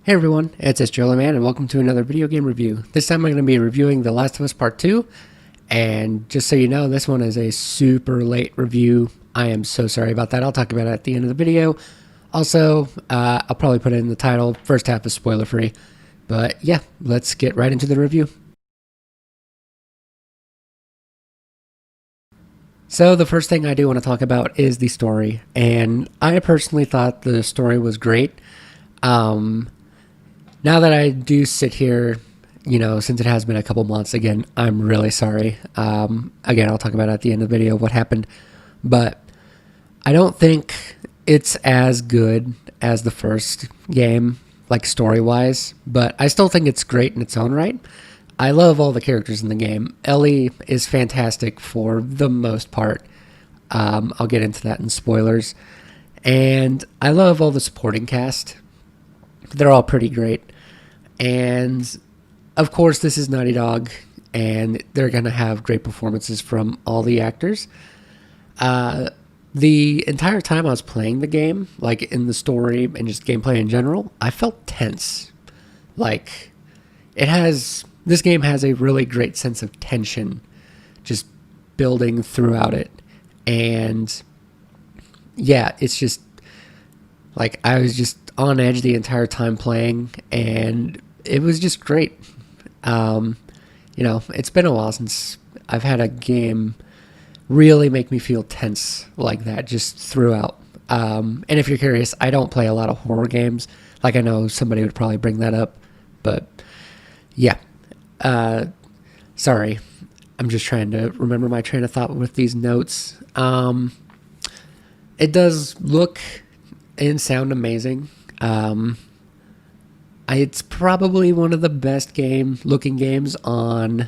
Hey everyone, it's Holyman and welcome to another video game review. This time I'm going to be reviewing The Last of Us Part 2, and just so you know, this one is a super late review. I am so sorry about that. I'll talk about it at the end of the video. Also, I'll probably put it in the title. First half is spoiler free. But yeah, let's get right into the review. So the first thing I do want to talk about is the story, and I personally thought the story was great. Um, Now that I do sit here, since it has been a couple months, again, I'm really sorry. Again, I'll talk about it at the end of the video what happened. But I don't think it's as good as the first game, like story-wise. But I still think it's great in its own right. I love all the characters in the game. Ellie is fantastic for the most part. I'll get into that in spoilers. And I love all the supporting cast. They're all pretty great. And of course, this is Naughty Dog, and they're going to have great performances from all the actors. The entire time I was playing the game, like in the story and just gameplay in general, I felt tense. Like, this game has a really great sense of tension just building throughout it. And yeah, it's just like I was just on edge the entire time playing, and it was just great. It's been a while since I've had a game really make me feel tense like that just throughout. And if you're curious, I don't play a lot of horror games. Like, I know somebody would probably bring that up, but yeah. Sorry. I'm just trying to remember my train of thought with these notes. It does look and sound amazing. It's probably one of the best looking games on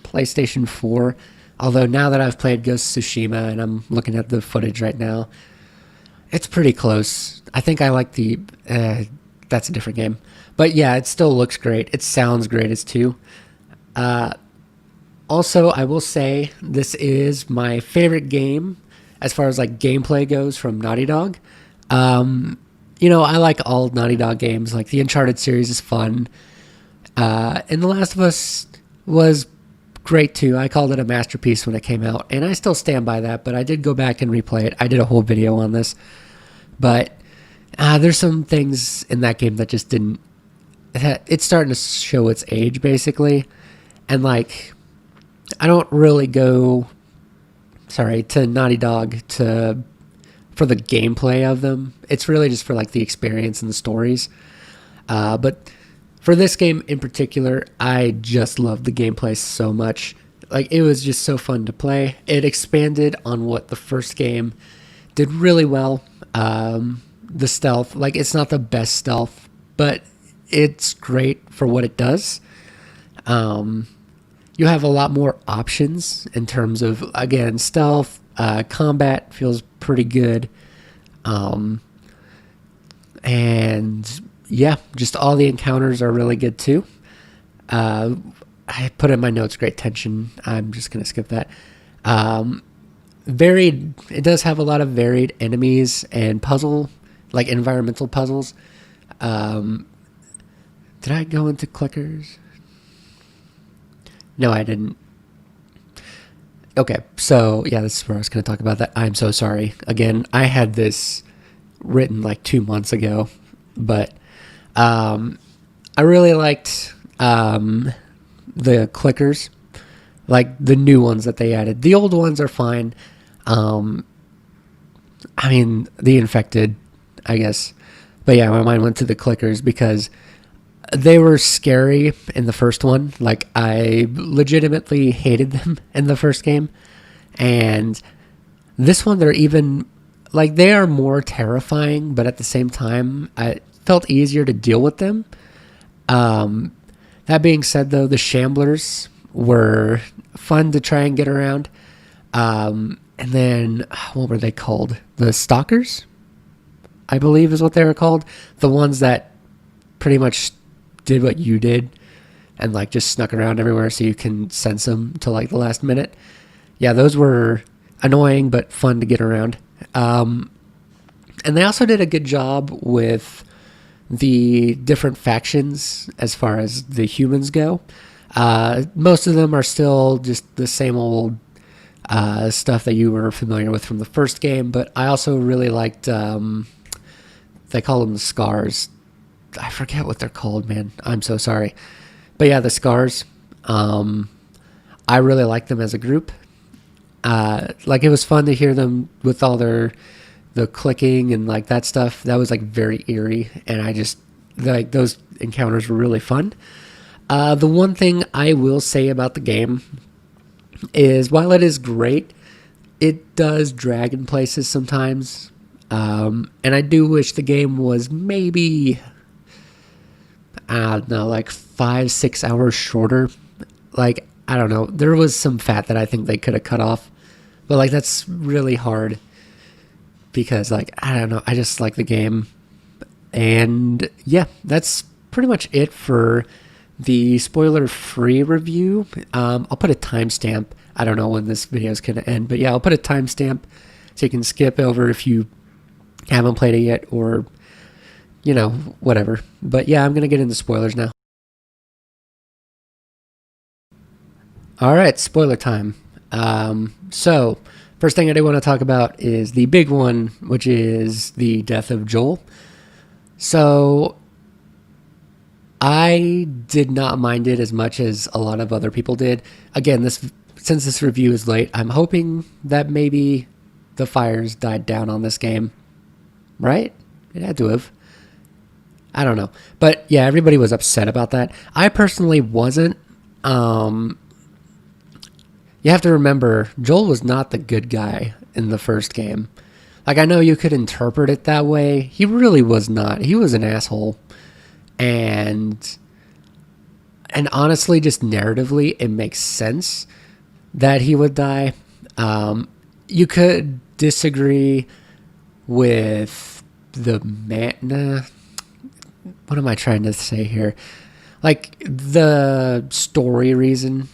PlayStation 4. Although now that I've played Ghost of Tsushima and I'm looking at the footage right now, it's pretty close. I think I like that's a different game. But yeah, it still looks great. It sounds great as too. Also, I will say this is my favorite game as far as like gameplay goes from Naughty Dog. I like all Naughty Dog games. Like the Uncharted series is fun. And The Last of Us was great too. I called it a masterpiece when it came out, and I still stand by that, but I did go back and replay it. I did a whole video on this. But there's some things in that game that just didn't... It's starting to show its age, basically. And like, I don't really go... to Naughty Dog for the gameplay of them. It's really just for like the experience and the stories. But for this game in particular, I just love the gameplay so much. Like, it was just so fun to play. It expanded on what the first game did really well. The stealth, like, it's not the best stealth, but it's great for what it does. You have a lot more options in terms of, again, stealth. Combat feels pretty good. And yeah, just all the encounters are really good too. I put in my notes, great tension. I'm just going to skip that. It does have a lot of varied enemies and like environmental puzzles. Did I go into clickers? No, I didn't. Okay, so yeah, this is where I was going to talk about that. I'm so sorry. Again, I had this written like 2 months ago, but I really liked the clickers, like the new ones that they added. The old ones are fine. The infected, I guess. But yeah, my mind went to the clickers because they were scary in the first one. Like, I legitimately hated them in the first game. And this one, they're even... like, they are more terrifying, but at the same time, I felt easier to deal with them. That being said, though, the Shamblers were fun to try and get around. And then, what were they called? The Stalkers, I believe is what they were called. The ones that pretty much did what you did and like just snuck around everywhere so you can sense them till like the last minute. Yeah, those were annoying but fun to get around. And they also did a good job with the different factions as far as the humans go. Most of them are still just the same old stuff that you were familiar with from the first game, but I also really liked, they call them the Scars. I forget what they're called, man. I'm so sorry. But yeah, the Scars. I really like them as a group. Like it was fun to hear them with all the clicking and like that stuff. That was like very eerie, and I just like those encounters were really fun. The one thing I will say about the game is while it is great, it does drag in places sometimes. And I do wish the game was maybe, I don't know, like 5-6 hours shorter. Like, I don't know. There was some fat that I think they could have cut off. But, like, that's really hard. Because, like, I don't know. I just like the game. And, yeah, that's pretty much it for the spoiler-free review. I'll put a timestamp. I don't know when this video is going to end. But, yeah, I'll put a timestamp so you can skip over if you haven't played it yet or, you know, whatever. But, yeah, I'm going to get into spoilers now. All right, spoiler time. So, first thing I do want to talk about is the big one, which is the death of Joel. So, I did not mind it as much as a lot of other people did. Again, since this review is late, I'm hoping that maybe the fires died down on this game. Right? It had to have. I don't know. But, yeah, everybody was upset about that. I personally wasn't. You have to remember, Joel was not the good guy in the first game. Like, I know you could interpret it that way. He really was not. He was an asshole. And honestly, just narratively, it makes sense that he would die. You could disagree with the man. What am I trying to say here? Like, the story reason,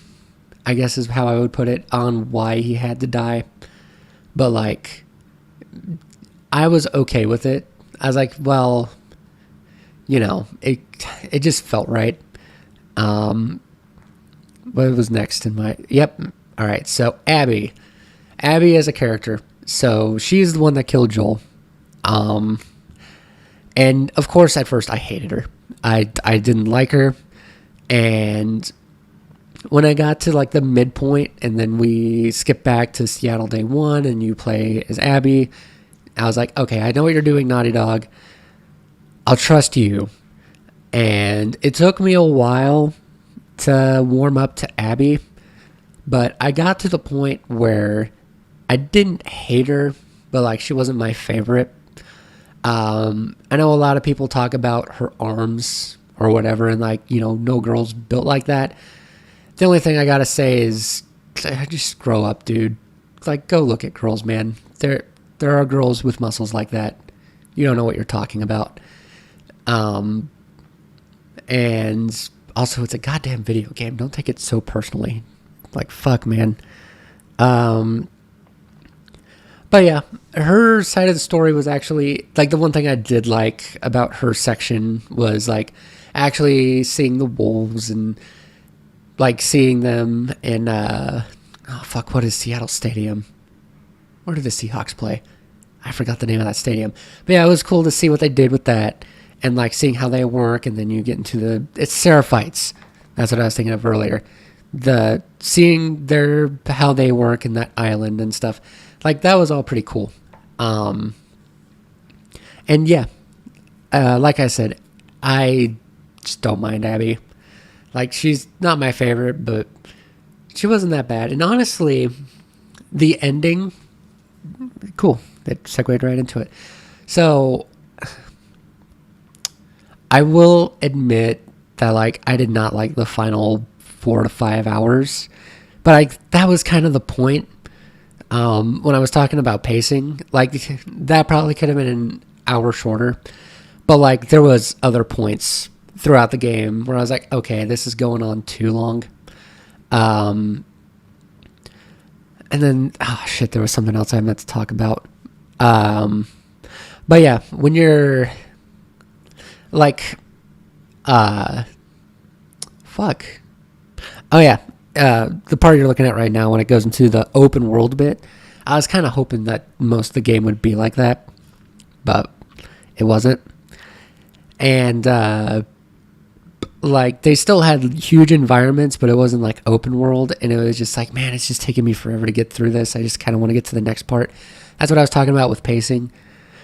I guess is how I would put it, on why he had to die. But, like, I was okay with it. I was like, well, you know, it just felt right. What was next in my... Yep. All right, so Abby. Abby as a character. So she's the one that killed Joel. And, of course, at first I hated her. I didn't like her. And when I got to like the midpoint and then we skip back to Seattle Day 1 and you play as Abby, I was like, okay, I know what you're doing, Naughty Dog. I'll trust you. And it took me a while to warm up to Abby, but I got to the point where I didn't hate her, but like she wasn't my favorite. I know a lot of people talk about her arms or whatever, and like, you know, no girl's built like that. The only thing I gotta say is, just grow up, dude. Like, go look at girls, man. There are girls with muscles like that. You don't know what you're talking about. And also, it's a goddamn video game. Don't take it so personally. Like, fuck, man. But yeah, her side of the story was actually, like, the one thing I did like about her section was, like, actually seeing the wolves and, like, seeing them in, what is Seattle Stadium? Where did the Seahawks play? I forgot the name of that stadium. But yeah, it was cool to see what they did with that and, like, seeing how they work, and then you get into it's Seraphites. That's what I was thinking of earlier. Seeing how they work in that island and stuff. Like, that was all pretty cool. And yeah, like I said, I just don't mind Abby. Like, she's not my favorite, but she wasn't that bad. And honestly, the ending, cool. That segued right into it. So, I will admit that, like, I did not like the final 4 to 5 hours. But that was kind of the point. When I was talking about pacing, like, that probably could have been an hour shorter. But, like, there was other points throughout the game where I was like, okay, this is going on too long. And then, there was something else I meant to talk about. But yeah, when you're, like, fuck. Oh yeah, the part you're looking at right now when it goes into the open world bit, I was kind of hoping that most of the game would be like that, but it wasn't. And like they still had huge environments, but it wasn't like open world, and it was just like, man, it's just taking me forever to get through this. I just kind of want to get to the next part. That's what I was talking about with pacing.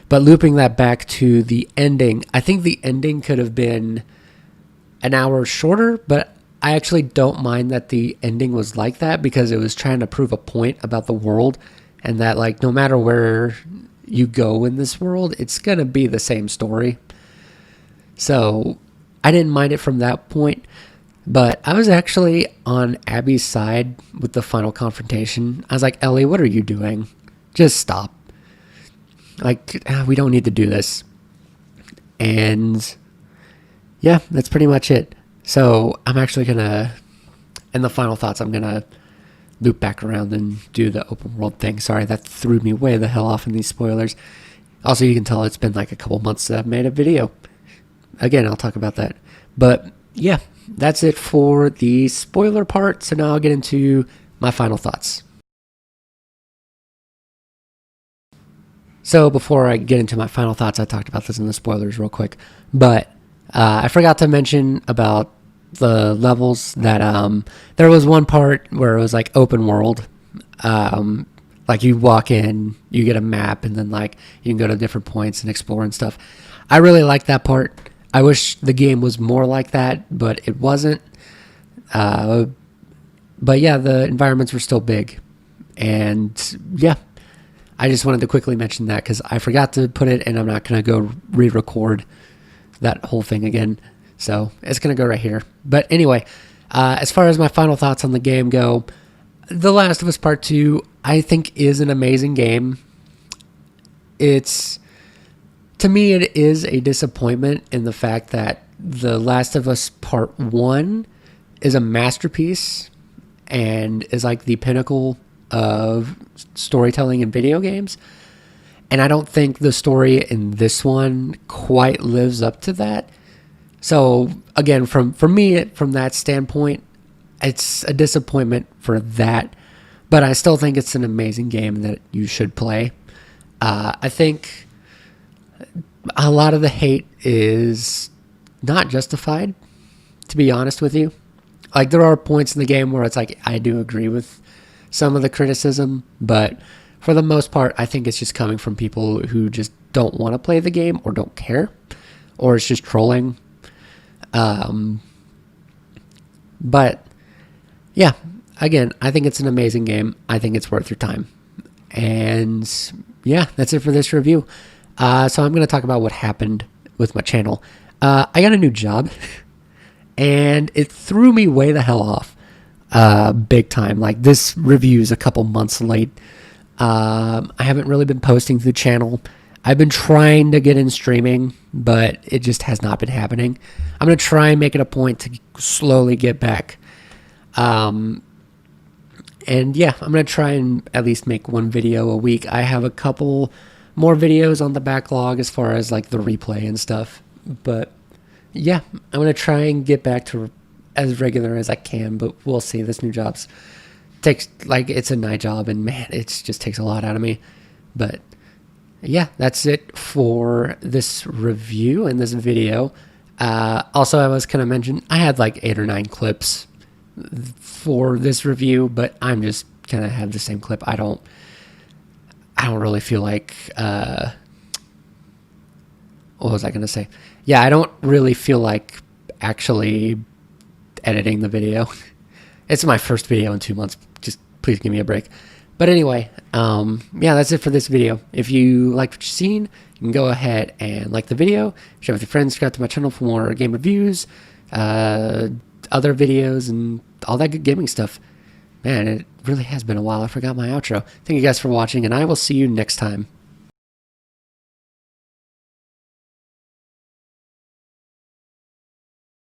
But looping that back to the ending, I think the ending could have been an hour shorter, but I actually don't mind that the ending was like that, because it was trying to prove a point about the world, and that like no matter where you go in this world, it's going to be the same story. So I didn't mind it from that point, but I was actually on Abby's side with the final confrontation. I was like, Ellie, what are you doing? Just stop. Like, we don't need to do this. And yeah, that's pretty much it. So I'm actually going to, in the final thoughts, I'm going to loop back around and do the open world thing. Sorry, that threw me way the hell off in these spoilers. Also, you can tell it's been like a couple months that I've made a video. Again, I'll talk about that. But yeah, that's it for the spoiler part. So now I'll get into my final thoughts. So before I get into my final thoughts, I talked about this in the spoilers real quick, but I forgot to mention about the levels that there was one part where it was like open world. Like you walk in, you get a map, and then like you can go to different points and explore and stuff. I really like that part. I wish the game was more like that, but it wasn't. But yeah, the environments were still big, and yeah. I just wanted to quickly mention that because I forgot to put it, and I'm not going to go re-record that whole thing again. So it's going to go right here. But anyway, as far as my final thoughts on the game go, The Last of Us Part 2, I think, is an amazing game. To me, it is a disappointment in the fact that The Last of Us Part 1 is a masterpiece and is like the pinnacle of storytelling in video games, and I don't think the story in this one quite lives up to that. So again, for me, from that standpoint, it's a disappointment for that, but I still think it's an amazing game that you should play. I think a lot of the hate is not justified, to be honest with you. Like, there are points in the game where it's like, I do agree with some of the criticism, but for the most part, I think it's just coming from people who just don't want to play the game or don't care, or it's just trolling. But yeah, again, I think it's an amazing game. I think it's worth your time. And yeah, that's it for this review. So I'm going to talk about what happened with my channel. I got a new job, and it threw me way the hell off. Big time. Like, this review is a couple months late. I haven't really been posting to the channel. I've been trying to get in streaming, but it just has not been happening. I'm going to try and make it a point to slowly get back. And yeah, I'm going to try and at least make one video a week. I have a couple more videos on the backlog as far as like the replay and stuff. But yeah, I'm going to try and get back to as regular as I can, but we'll see. This new job's it's a night job, and man, it just takes a lot out of me. But yeah, that's it for this review and this video. Also, I was kind of mentioned I had like 8 or 9 clips for this review, but I'm just gonna have the same clip. I don't really feel like what was I gonna say? Yeah, I don't really feel like actually editing the video. It's my first video in 2 months. Just please give me a break. But anyway, yeah, that's it for this video. If you like what you've seen, you can go ahead and like the video, share with your friends, subscribe to my channel for more game reviews, other videos, and all that good gaming stuff. Man, it really has been a while. I forgot my outro. Thank you guys for watching, and I will see you next time.